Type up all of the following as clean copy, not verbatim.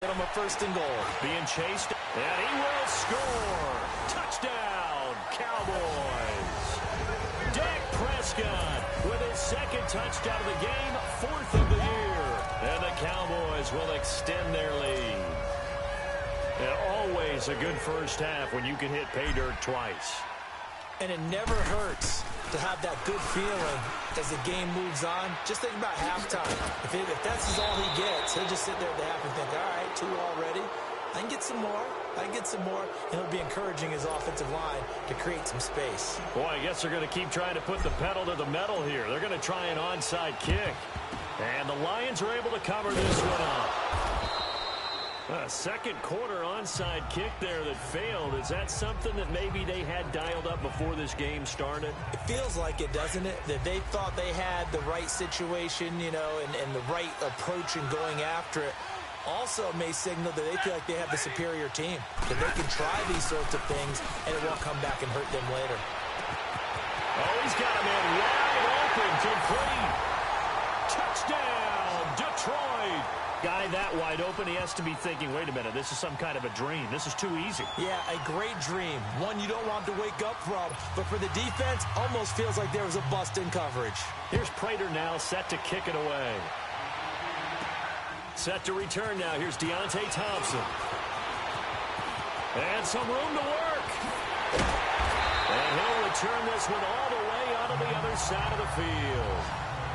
Get him a first and goal. Being chased, and he will score. Touchdown, Cowboys. Dak Prescott with his second touchdown of the game, fourth of the year. And the Cowboys will extend their lead. And always a good first half when you can hit pay dirt twice. And it never hurts to have that good feeling as the game moves on. Just think about halftime. If that's all he gets, he'll just sit there at the half and think, all right, 2 already. I can get some more. I can get some more. And he'll be encouraging his offensive line to create some space. Boy, I guess they're going to keep trying to put the pedal to the metal here. They're going to try an onside kick. And the Lions are able to cover this one up. A second quarter onside kick there that failed. Is that something that maybe they had dialed up before this game started? It feels like it, doesn't it? That they thought they had the right situation, you know, and the right approach in going after it. Also may signal that they feel like they have the superior team, that they can try these sorts of things and it won't come back and hurt them later. Oh, he's got him in wide open, complete. Touchdown, Detroit. Guy that wide open, he has to be thinking, wait a minute, this is some kind of a dream. This is too easy. Yeah, a great dream. One you don't want to wake up from. But for the defense, almost feels like there was a bust in coverage. Here's Prater now set to kick it away. Set to return now. Here's Deontay Thompson. And some room to work. And he'll return this one all the way out of the other side of the field.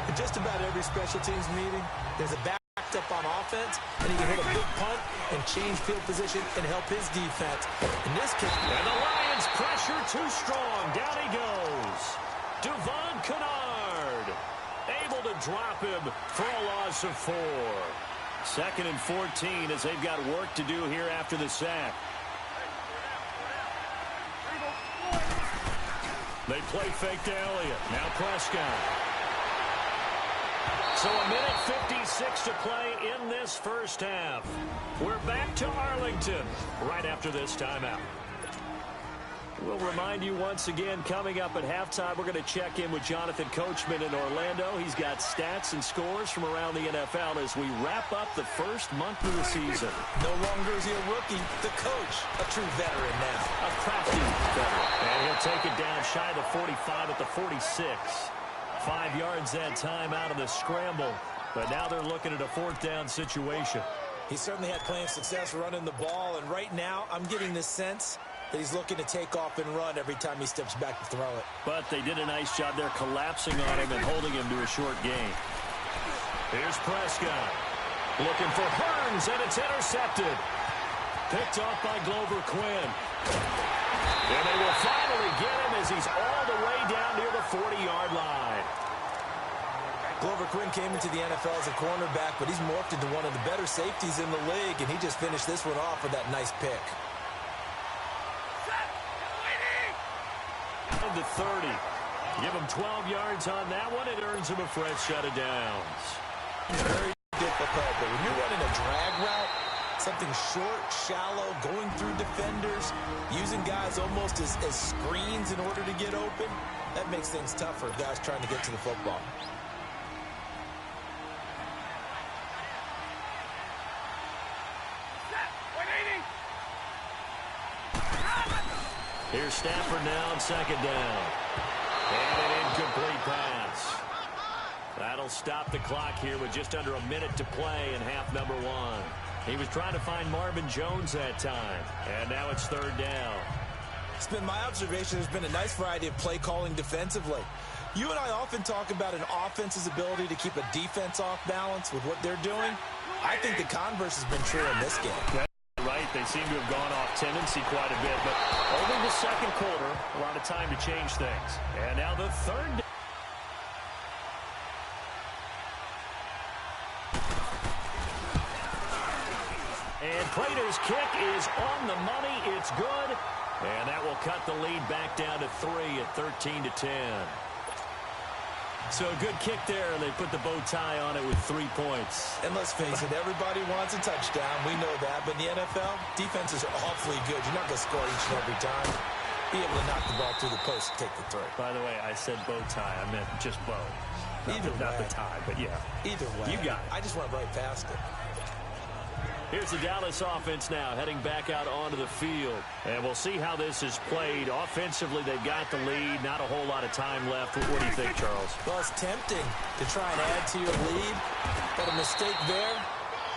In just about every special teams meeting, there's a back up on offense, and he can hit a big punt and change field position and help his defense. In this case, and the Lions pressure too strong. Down he goes. Devon Kennard able to drop him for a loss of 4. 2nd and 14 as they've got work to do here after the sack. They play fake to Elliott. Now Prescott. So a minute 56 to play in this first half. We're back to Arlington right after this timeout. We'll remind you once again, coming up at halftime, we're going to check in with Jonathan Coachman in Orlando. He's got stats and scores from around the NFL as we wrap up the first month of the season. No longer is he a rookie, the coach, a true veteran now. A crafty veteran. And he'll take it down shy of the 45 at the 46. 5 yards that time out of the scramble. But now they're looking at a 4th down situation. He certainly had plenty of success running the ball. And right now, I'm getting the sense that he's looking to take off and run every time he steps back to throw it. But they did a nice job there collapsing on him and holding him to a short gain. Here's Prescott. Looking for Hearns, and it's intercepted. Picked off by Glover Quinn. And they will finally get him as he's all the way down near the 40-yard line. Glover Quinn came into the NFL as a cornerback, but he's morphed into one of the better safeties in the league, and he just finished this one off with that nice pick. The 30. Give him 12 yards on that one. It earns him a fresh set of downs. Very difficult, but when you're running a drag route, something short, shallow, going through defenders, using guys almost as screens in order to get open, that makes things tougher for guys trying to get to the football. Here's Stafford now on 2nd down. And an incomplete pass. That'll stop the clock here with just under a minute to play in half number 1. He was trying to find Marvin Jones that time. And now it's 3rd down. It's been my observation there's been a nice variety of play calling defensively. You and I often talk about an offense's ability to keep a defense off balance with what they're doing. I think the converse has been true in this game. That's right. They seem to have gone off tendency quite a bit, but only the 2nd quarter, a lot of time to change things. And now the 3rd down. And Prater's kick is on the money. It's good. And that will cut the lead back down to 3 at 13-10. So a good kick there, and they put the bow tie on it with 3 points. And let's face it, everybody wants a touchdown. We know that. But in the NFL, defenses are awfully good. You're not going to score each and every time. Be able to knock the ball through the post and take the throw. By the way, I said bow tie. I meant just bow. Not the tie, but yeah. Either way. You got it. I just went right past it. Here's the Dallas offense now heading back out onto the field. And we'll see how this is played. Offensively, they've got the lead. Not a whole lot of time left. What do you think, Charles? Well, it's tempting to try and add to your lead, but a mistake there,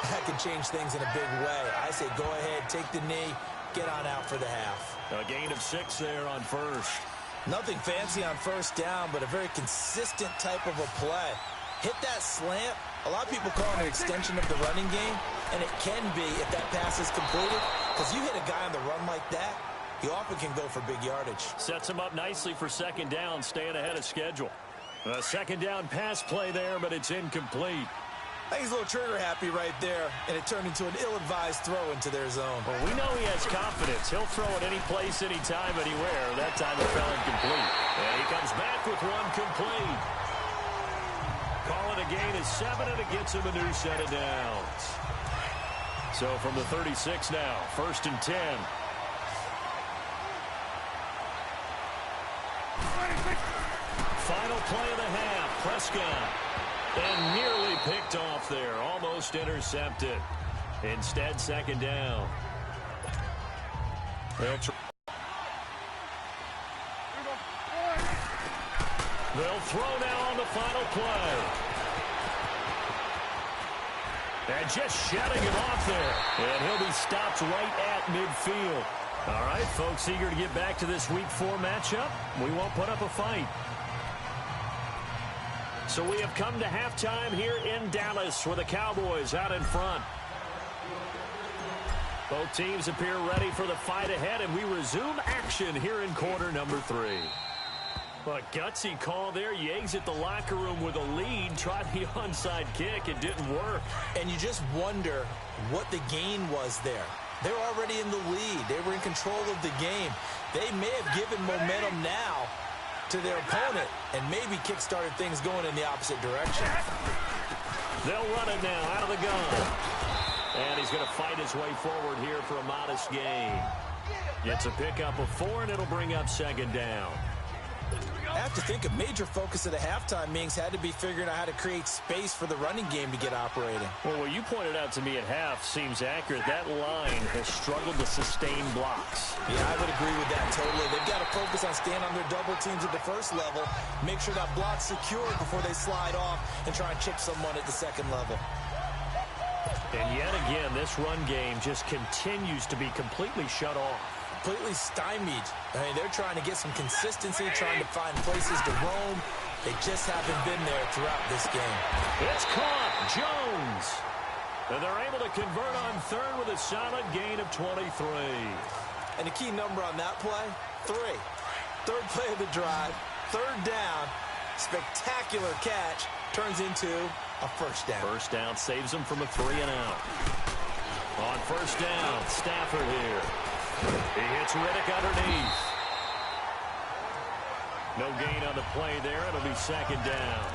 that could change things in a big way. I say go ahead, take the knee, get on out for the half. A gain of 6 there on first. Nothing fancy on first down, but a very consistent type of a play. Hit that slant. A lot of people call it an extension of the running game, and it can be if that pass is completed, because you hit a guy on the run like that, he often can go for big yardage. Sets him up nicely for second down, staying ahead of schedule. A second down pass play there, but it's incomplete. I think he's a little trigger happy right there, and it turned into an ill-advised throw into their zone. Well, we know he has confidence. He'll throw it any place, anytime, anywhere. That time it fell incomplete. And he comes back with one complete. Call it a gain of 7, and it gets him a new set of downs. So from the 36 now, 1st and 10. Final play of the half, Prescott. And nearly picked off there, almost intercepted. Instead, second down. They'll throw now on the final play. And just shutting him off there. And he'll be stopped right at midfield. All right, folks, eager to get back to this Week 4 matchup. We won't put up a fight. So we have come to halftime here in Dallas with the Cowboys out in front. Both teams appear ready for the fight ahead, and we resume action here in quarter number 3. But gutsy call there. You exit the locker room with a lead. Tried the onside kick. It didn't work. And you just wonder what the gain was there. They were already in the lead. They were in control of the game. They may have given momentum now to their opponent and maybe kick-started things going in the opposite direction. They'll run it now out of the gun. And he's going to fight his way forward here for a modest gain. Gets a pickup of 4, and it'll bring up second down. I have to think a major focus of the halftime meetings had to be figuring out how to create space for the running game to get operating. Well, what you pointed out to me at half seems accurate. That line has struggled to sustain blocks. Yeah, I would agree with that totally. They've got to focus on staying on their double teams at the first level, make sure that block's secured before they slide off and try and chip someone at the second level. And yet again, this run game just continues to be completely shut off. Completely stymied. I mean, they're trying to get some consistency, trying to find places to roam. They just haven't been there throughout this game. It's caught. Jones. And they're able to convert on third with a solid gain of 23. And the key number on that play, 3. Third play of the drive, third down, spectacular catch, turns into a first down. First down saves them from a 3-and-out. On first down, Stafford here. He hits Riddick underneath. No gain on the play there. It'll be second down.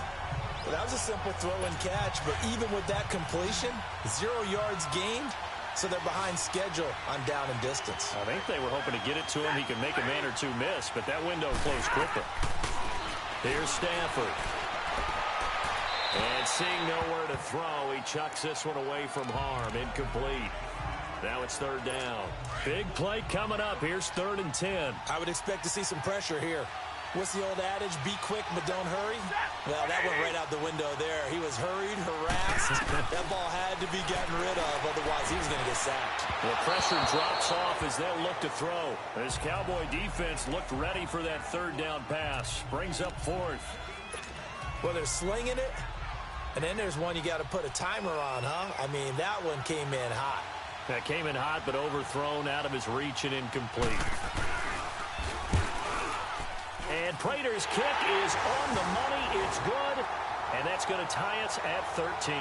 Well, that was a simple throw and catch, but even with that completion, 0 yards gained, so they're behind schedule on down and distance. I think they were hoping to get it to him. He could make a man or two miss, but that window closed quickly. Here's Stafford. And seeing nowhere to throw, he chucks this one away from harm. Incomplete. Now it's third down. Big play coming up. Here's 3rd and 10. I would expect to see some pressure here. What's the old adage? Be quick, but don't hurry. Well, that went right out the window there. He was hurried, harassed. That ball had to be gotten rid of, otherwise he was going to get sacked. The pressure drops off as they'll look to throw. This Cowboy defense looked ready for that third down pass. Brings up 4th. Well, they're slinging it, and then there's one you got to put a timer on, huh? I mean, that one came in hot. That came in hot, but overthrown out of his reach and incomplete. And Prater's kick is on the money. It's good, and that's going to tie us at 13.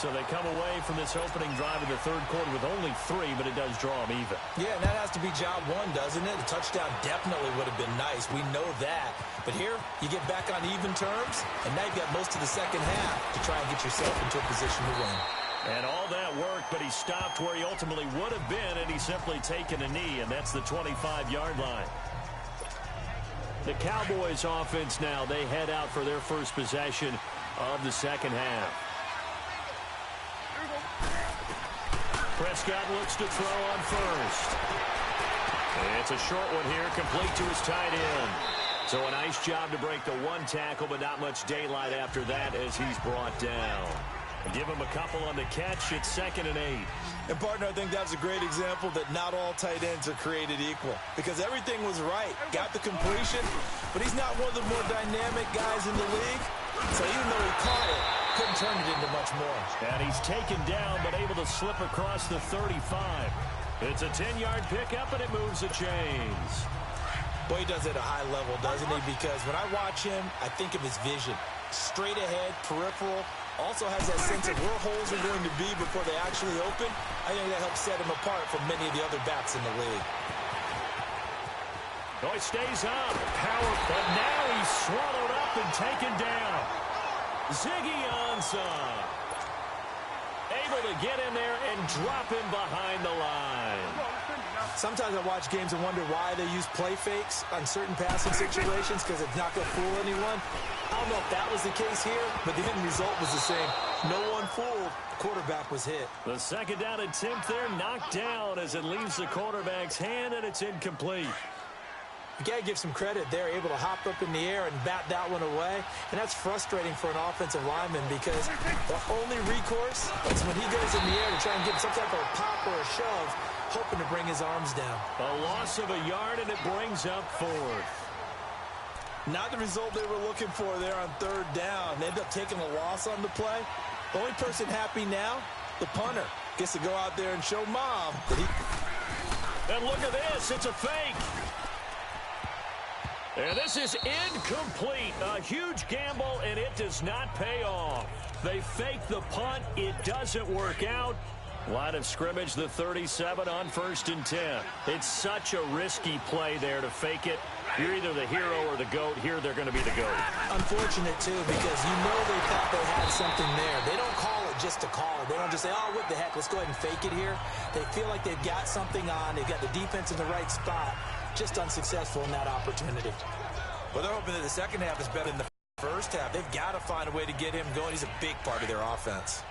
So they come away from this opening drive in the third quarter with only 3, but it does draw them even. Yeah, and that has to be job 1, doesn't it? A touchdown definitely would have been nice. We know that. But here, you get back on even terms, and now you've got most of the second half to try and get yourself into a position to win. And all that worked, but he stopped where he ultimately would have been, and he's simply taken a knee, and that's the 25-yard line. The Cowboys offense now, they head out for their first possession of the second half. Prescott looks to throw on first. It's a short one here, complete to his tight end. So a nice job to break the one tackle, but not much daylight after that as he's brought down. Give him a couple on the catch. It's 2nd and 8. And, partner, I think that's a great example that not all tight ends are created equal because everything was right. Got the completion, but he's not one of the more dynamic guys in the league. So even though he caught it, couldn't turn it into much more. And he's taken down but able to slip across the 35. It's a 10-yard pickup, and it moves the chains. Boy, he does it at a high level, doesn't he? Because when I watch him, I think of his vision. Straight ahead, peripheral. Also has that sense of where holes are going to be before they actually open. I think that helps set him apart from many of the other backs in the league. Oh, he stays up. Power, but now he's swallowed up and taken down. Ziggy Ansah able to get in there and drop him behind the line. Sometimes I watch games and wonder why they use play fakes on certain passing situations because it's not going to fool anyone. I don't know if that was the case here, but the end result was the same. No one fooled. The quarterback was hit. The 2nd down attempt there knocked down as it leaves the quarterback's hand, and it's incomplete. You got to give some credit. They're able to hop up in the air and bat that one away, and that's frustrating for an offensive lineman because the only recourse is when he goes in the air to try and give some type of a pop or a shove, hoping to bring his arms down. A loss of a yard, and it brings up 4th. Not the result they were looking for there on 3rd down. They end up taking a loss on the play. The only person happy now, the punter, gets to go out there and show mom that he... And look at this. It's a fake. And this is incomplete. A huge gamble, and it does not pay off. They fake the punt. It doesn't work out. Line of scrimmage, the 37 on 1st and 10. It's such a risky play there to fake it. You're either the hero or the GOAT. Here they're going to be the GOAT. Unfortunate, too, because you know they thought they had something there. They don't call it just to call it. They don't just say, oh, what the heck, let's go ahead and fake it here. They feel like they've got something on. They've got the defense in the right spot. Just unsuccessful in that opportunity. Well, they're hoping that the second half is better than the first half. They've got to find a way to get him going. He's a big part of their offense.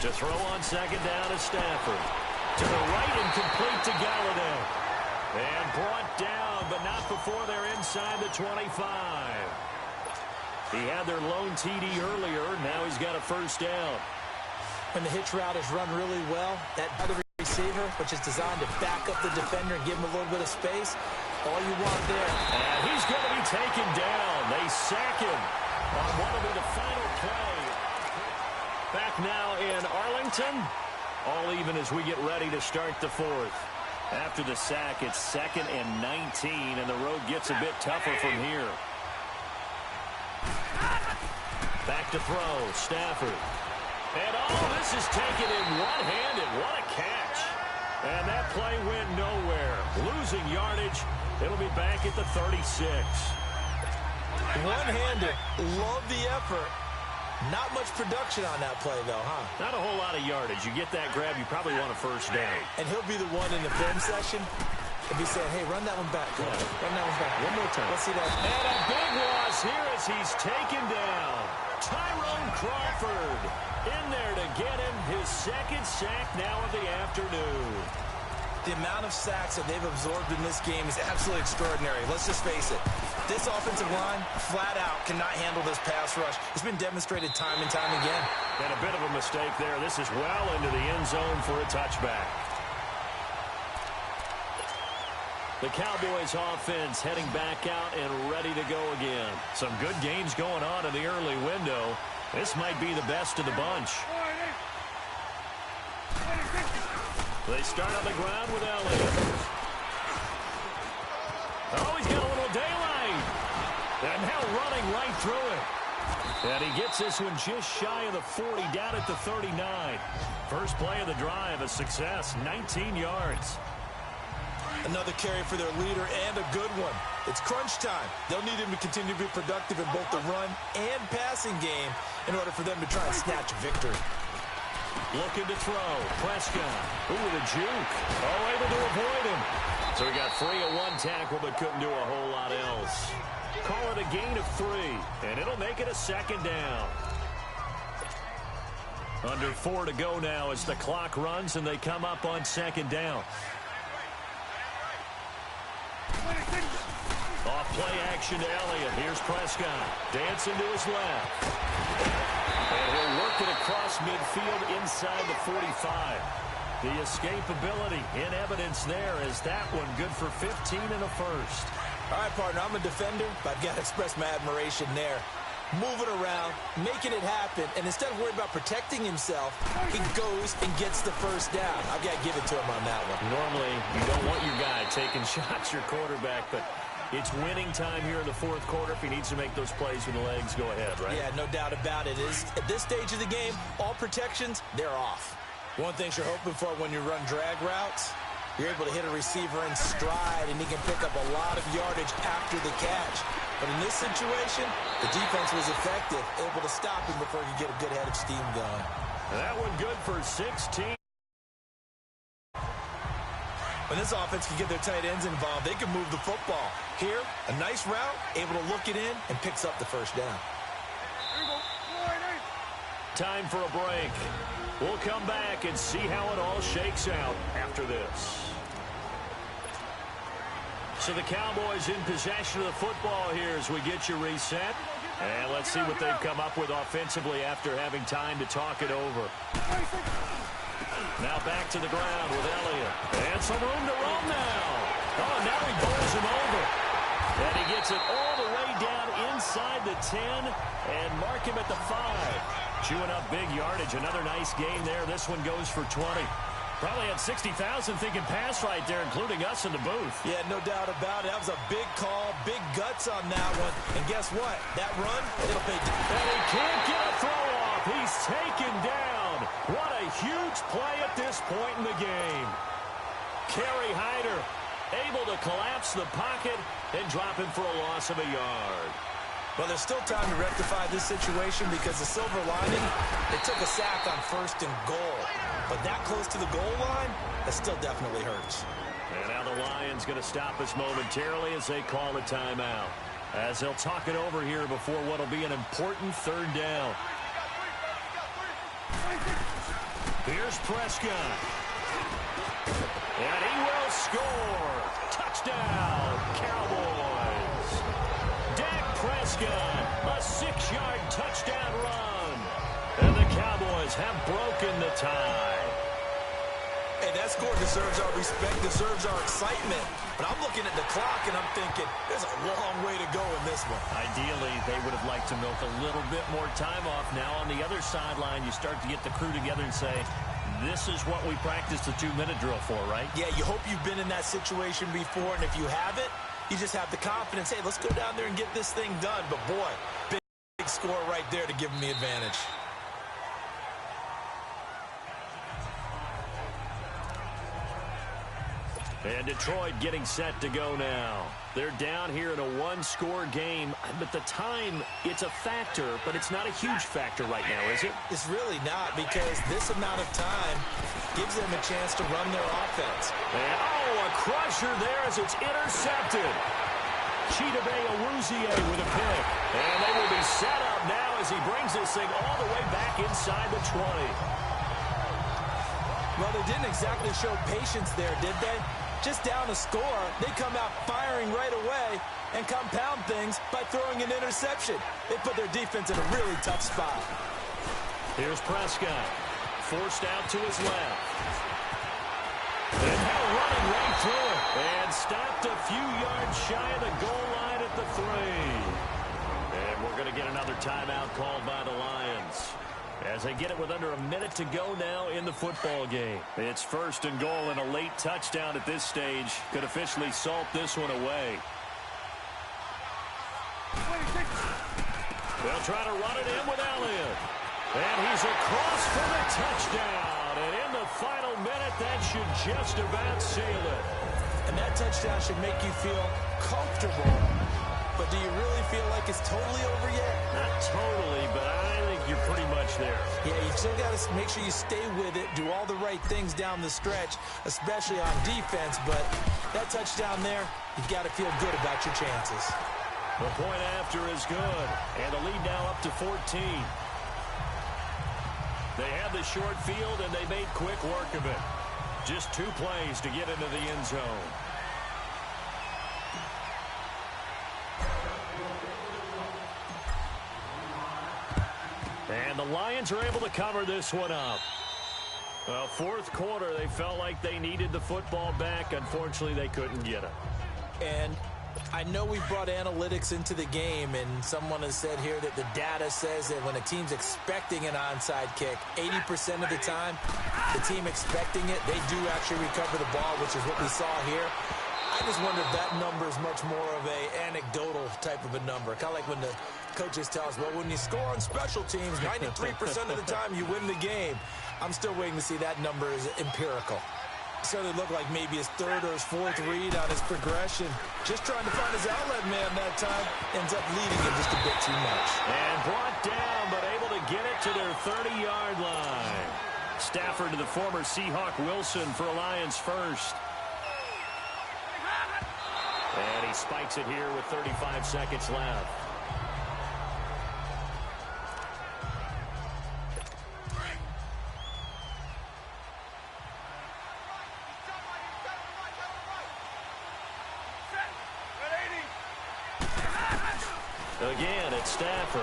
To throw on 2nd down is Stafford. To the right and complete to Galladay. And brought down, but not before they're inside the 25. He had their lone TD earlier. Now he's got a 1st down. When the hitch route is run really well, that other receiver, which is designed to back up the defender and give him a little bit of space, all you want there. And he's going to be taken down. They sack him on what will be the final play. Back now in Arlington. All even as we get ready to start the 4th. After the sack, it's 2nd and 19, and the road gets a bit tougher from here. Back to throw, Stafford. And this is taken in one-handed. What a catch. And that play went nowhere. Losing yardage. It'll be back at the 36. One-handed. Love the effort. Not much production on that play, though, huh? Not a whole lot of yardage. You get that grab, you probably want a 1st down. And he'll be the one in the film session. He'll be saying, hey, run that one back. Come on, run that one back. One more time. Let's see that. And a big loss here as he's taken down. Tyrone Crawford in there to get him his 2nd sack now of the afternoon. The amount of sacks that they've absorbed in this game is absolutely extraordinary. Let's just face it. This offensive line, flat out, cannot handle this pass rush. It's been demonstrated time and time again. And a bit of a mistake there. This is well into the end zone for a touchback. The Cowboys offense heading back out and ready to go again. Some good games going on in the early window. This might be the best of the bunch. They start on the ground with Elliott. Oh, he's got a little daylight. And now running right through it. And he gets this one just shy of the 40, down at the 39. First play of the drive, a success, 19 yards. Another carry for their leader and a good one. It's crunch time. They'll need him to continue to be productive in both the run and passing game in order for them to try and snatch a victory. Looking to throw. Prescott. Ooh, with a juke. Oh, able to avoid him. So he got free of one tackle but couldn't do a whole lot else. Call it a gain of 3, and it'll make it a second down. Under 4 to go now as the clock runs and they come up on second down. Off play action to Elliott. Here's Prescott. Dancing to his left. And he'll work it across midfield inside the 45. The escapability in evidence there as that one good for 15 and a first. All right, partner, I'm a defender, but I've got to express my admiration there. Moving around, making it happen, and instead of worrying about protecting himself, he goes and gets the first down. I've got to give it to him on that one. Normally, you don't want your guy taking shots, your quarterback, but it's winning time here in the fourth quarter. If he needs to make those plays with the legs, go ahead, right? Yeah, no doubt about it. At this stage of the game, all protections, they're off. One thing you're hoping for when you run drag routes, you're able to hit a receiver in stride, and he can pick up a lot of yardage after the catch. But in this situation, the defense was effective, able to stop him before he could get a good head of steam going. And that one good for 16. When this offense can get their tight ends involved, they can move the football. Here, a nice route, able to look it in, and picks up the first down. Time for a break. We'll come back and see how it all shakes out after this. So the Cowboys in possession of the football here as we get you reset. And let's see what they've come up with offensively after having time to talk it over. Now back to the ground with Elliott. And some room to roam now. Oh, now he bowls him over. And he gets it all the way down inside the 10 and mark him at the 5. Chewing up big yardage. Another nice game there. This one goes for 20. Probably had 60,000 thinking pass right there, including us in the booth. Yeah, no doubt about it. That was a big call, big guts on that one. And guess what? That run, it'll pay. And he can't get a throw off. He's taken down. What a huge play at this point in the game. Kerry Hyder able to collapse the pocket and drop him for a loss of a yard. Well, there's still time to rectify this situation because the silver lining, it took a sack on 1st and goal. But that close to the goal line, that still definitely hurts. And now the Lions going to stop us momentarily as they call a timeout. As they'll talk it over here before what will be an important 3rd down. Here's Prescott. And he will score. Touchdown, Cowboys. Dak Prescott, a 6-yard touchdown run. And the Cowboys have broken the tie. Hey, that score deserves our respect, deserves our excitement. But I'm looking at the clock and I'm thinking, there's a long way to go in this one. Ideally, they would have liked to milk a little bit more time off. Now on the other sideline, you start to get the crew together and say, this is what we practiced the 2-minute drill for, right? Yeah, you hope you've been in that situation before, and if you haven't, you just have the confidence, hey, let's go down there and get this thing done. But boy, big score right there to give them the advantage. And Detroit getting set to go now. They're down here in a 1-score game, but the time, it's a factor, but it's not a huge factor right now, is it? It's really not, because this amount of time gives them a chance to run their offense. And, oh, a crusher there as it's intercepted. Chidobe Awuzie with a pick. And they will be set up now as he brings this thing all the way back inside the 20. Well, they didn't exactly show patience there, did they? Just down a score, they come out firing right away and compound things by throwing an interception. They put their defense in a really tough spot. Here's Prescott, forced out to his left. And now running right through it. And stopped a few yards shy of the goal line at the 3. And we're going to get another timeout called by the Lions. As they get it with under a minute to go now in the football game. It's 1st and goal and a late touchdown at this stage could officially salt this one away. They'll try to run it in with Elliott. And he's across for the touchdown. And in the final minute, that should just about seal it. And that touchdown should make you feel comfortable. But do you really feel like it's totally over yet? Not totally, but I think you're pretty much there. Yeah, you still got to make sure you stay with it, do all the right things down the stretch, especially on defense. But that touchdown there, you've got to feel good about your chances. The point after is good, and the lead now up to 14. They have the short field, and they made quick work of it. Just 2 plays to get into the end zone. And the Lions are able to cover this one up. Well, fourth quarter, they felt like they needed the football back. Unfortunately, they couldn't get it. And I know we brought analytics into the game, and someone has said here that the data says that when a team's expecting an onside kick, 80% of the time, the team expecting it, they do actually recover the ball, which is what we saw here. I just wonder if that number is much more of a anecdotal type of a number. Kind of like when the coaches tell us, well, when you score on special teams, 93% of the time you win the game. I'm still waiting to see that number is empirical. So it looked like maybe his third or his fourth read on his progression. Just trying to find his outlet man that time. Ends up leading him just a bit too much. And brought down, but able to get it to their 30-yard line. Stafford to the former Seahawk Wilson for Lions first. And he spikes it here with 35 seconds left. Again, it's Stafford.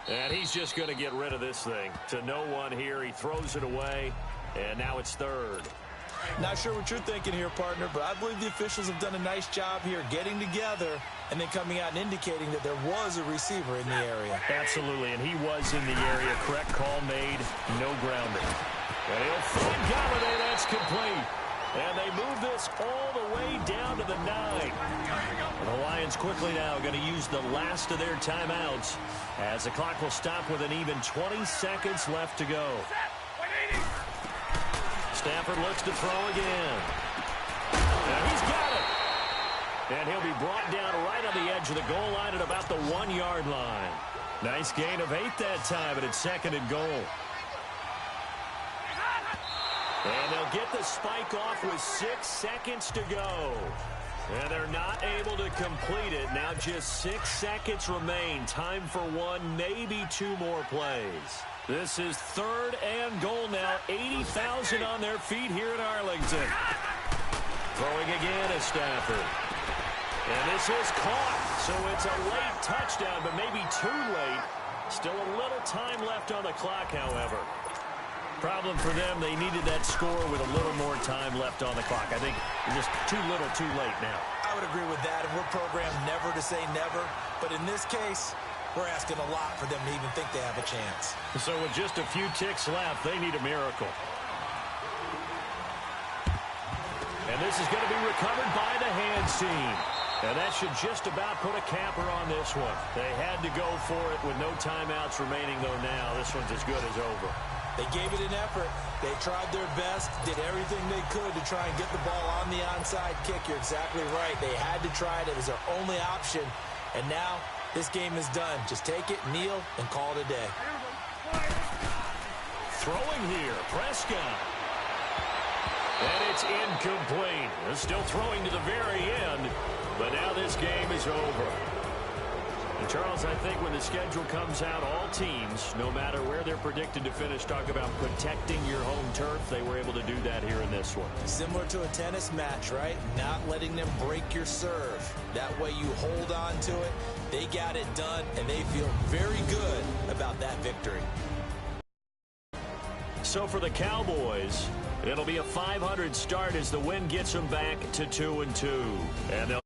And he's just going to get rid of this thing. To no one here. He throws it away. And now it's third. Not sure what you're thinking here, partner, but I believe the officials have done a nice job here getting together and then coming out and indicating that there was a receiver in the area. Absolutely, and he was in the area. Correct call made. No grounding. And he'll find Galladay. That's complete. And they move this all the way down to the 9. And the Lions quickly now going to use the last of their timeouts as the clock will stop with an even 20 seconds left to go. Stafford looks to throw again. And he's got it. And he'll be brought down right on the edge of the goal line at about the 1-yard line. Nice gain of 8 that time, but it's second and goal. And they'll get the spike off with 6 seconds to go. And they're not able to complete it. Now just 6 seconds remain. Time for 1, maybe 2 more plays. This is third and goal now. 80,000 on their feet here in Arlington. Throwing again is Stafford. And this is caught. So it's a late touchdown, but maybe too late. Still a little time left on the clock, however. Problem for them, they needed that score with a little more time left on the clock. I think just too little, too late now. I would agree with that, and we're programmed never to say never. But in this case, we're asking a lot for them to even think they have a chance. So with just a few ticks left, they need a miracle. And this is going to be recovered by the hands team. And that should just about put a capper on this one. They had to go for it with no timeouts remaining, though now. This one's as good as over. They gave it an effort. They tried their best, did everything they could to try and get the ball on the onside kick. You're exactly right. They had to try it. It was their only option. And now this game is done. Just take it, kneel, and call it a day. Throwing here, Prescott. And it's incomplete. They're still throwing to the very end. But now this game is over. And Charles, I think when the schedule comes out, all teams, no matter where they're predicted to finish, talk about protecting your home turf. They were able to do that here in this one. Similar to a tennis match, right? Not letting them break your serve. That way you hold on to it. They got it done, and they feel very good about that victory. So for the Cowboys, it'll be a 500 start as the win gets them back to 2-2. And they'll